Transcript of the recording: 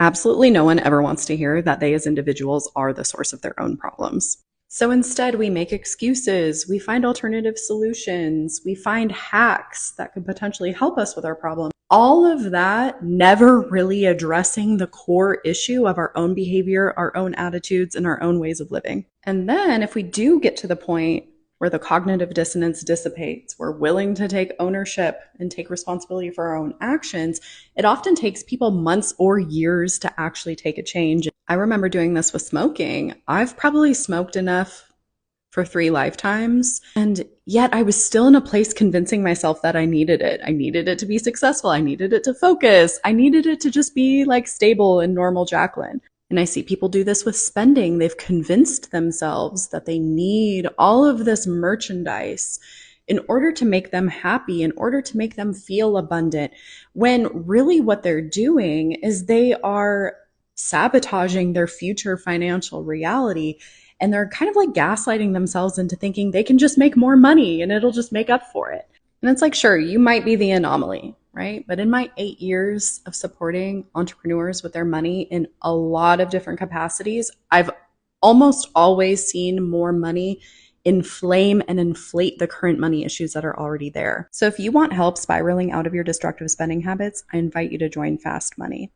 Absolutely no one ever wants to hear that they as individuals are the source of their own problems. So instead, we make excuses, we find alternative solutions, we find hacks that could potentially help us with our problem. All of that never really addressing the core issue of our own behavior, our own attitudes, and our own ways of living. And then if we do get to the point where the cognitive dissonance dissipates, we're willing to take ownership and take responsibility for our own actions, it often takes people months or years to actually take a change. I remember doing this with smoking. I've probably smoked enough for 3 lifetimes, and yet I was still in a place convincing myself that I needed it. I needed it to be successful. I needed it to focus. I needed it to just be like stable and normal Jacqueline. And I see people do this with spending. They've convinced themselves that they need all of this merchandise in order to make them happy, in order to make them feel abundant, when really what they're doing is they are sabotaging their future financial reality. And they're kind of like gaslighting themselves into thinking they can just make more money and it'll just make up for it. And it's like, sure, you might be the anomaly, right? But in my 8 years of supporting entrepreneurs with their money in a lot of different capacities, I've almost always seen more money inflame and inflate the current money issues that are already there. So if you want help spiraling out of your destructive spending habits, I invite you to join Fast Money.